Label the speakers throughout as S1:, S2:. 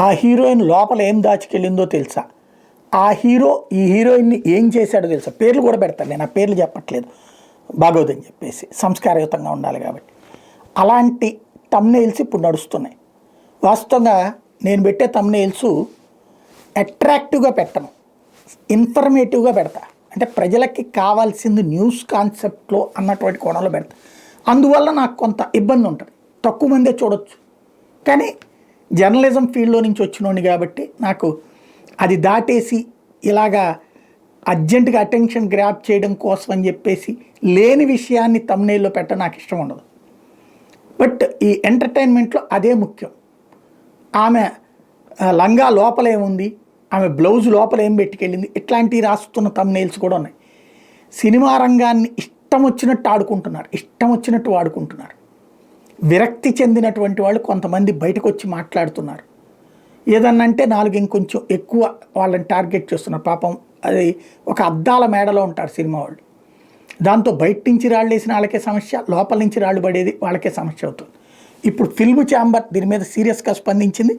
S1: ఆ హీరోయిన్ లోపల ఏం దాచుకెళ్ళిందో తెలుసా? ఆ హీరో ఈ హీరోయిన్ని ఏం చేశాడో తెలుసా? పేర్లు కూడా పెడతాను, నేను ఆ పేర్లు చెప్పట్లేదు బాగోదని చెప్పేసి, సంస్కారయుతంగా ఉండాలి కాబట్టి. అలాంటి తమ్నెయిల్స్ ఇప్పుడు నడుస్తున్నాయి. వాస్తవంగా నేను పెట్టే తమ్నెయిల్స్ అట్రాక్టివ్గా పెట్టను, ఇన్ఫర్మేటివ్గా పెడతా. అంటే ప్రజలకి కావాల్సింది న్యూస్ కాన్సెప్ట్లో అన్నటువంటి కోణంలో పెడతా. అందువల్ల నాకు కొంత ఇబ్బంది ఉంటుంది, తక్కువ మందే చూడొచ్చు. కానీ జర్నలిజం ఫీల్డ్లో నుంచి వచ్చినోడిని కాబట్టి నాకు అది దాటేసి ఇలాగా అర్జెంటుగా అటెన్షన్ గ్రాప్ చేయడం కోసం అని చెప్పేసి లేని విషయాన్ని తమ్నెయిల్లో పెట్ట నాకు ఇష్టం ఉండదు. బట్ ఈ ఎంటర్టైన్మెంట్లో అదే ముఖ్యం. ఆమె లంగా లోపల ఏముంది, ఆమె బ్లౌజ్ లోపల ఏం పెట్టుకెళ్ళింది, ఇట్లాంటివి రాస్తున్న తమ్నెయిల్స్ కూడా ఉన్నాయి. సినిమా రంగాన్ని ఇష్టం వచ్చినట్టు ఆడుకుంటున్నారు, ఇష్టం వచ్చినట్టు వాడుకుంటున్నారు. విరక్తి చెందినటువంటి వాళ్ళు కొంతమంది బయటకు వచ్చి మాట్లాడుతున్నారు. ఏదన్నంటే నాలుగు ఇంకొంచెం ఎక్కువ వాళ్ళని టార్గెట్ చేస్తున్నారు. పాపం అది ఒక అద్దాల మేడలో ఉంటారు సినిమా వాళ్ళు. దాంతో బయట నుంచి రాళ్ళు వేసిన వాళ్ళకే సమస్య, లోపల నుంచి రాళ్ళు పడేది వాళ్ళకే సమస్య అవుతుంది. ఇప్పుడు ఫిల్మ్ ఛాంబర్ దీని మీద సీరియస్గా స్పందించింది.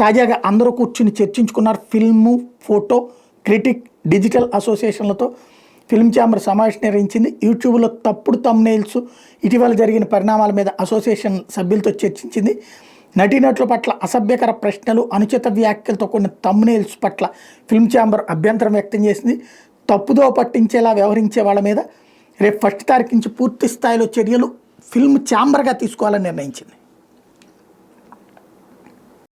S1: తాజాగా అందరూ కూర్చుని చర్చించుకున్నారు. ఫిల్ము, ఫోటో క్రిటిక్, డిజిటల్ అసోసియేషన్లతో ఫిల్మ్ ఛాంబర్ సమావేశం నిర్వహించింది. యూట్యూబ్లో తప్పుడు తమ్నెయిల్స్, ఇటీవల జరిగిన పరిణామాల మీద అసోసియేషన్ సభ్యులతో చర్చించింది. నటీనటుల పట్ల అసభ్యకర ప్రశ్నలు, అనుచిత వ్యాఖ్యలతో కూడిన తమ్నెయిల్స్ పట్ల ఫిల్మ్ ఛాంబర్ అభ్యంతరం వ్యక్తం చేసింది. తప్పుదో పట్టించేలా వ్యవహరించే వాళ్ళ మీద రేపు 1 తారీఖు నుంచి పూర్తి స్థాయిలో చర్యలు ఫిల్మ్ ఛాంబర్గా తీసుకోవాలని నిర్ణయించింది.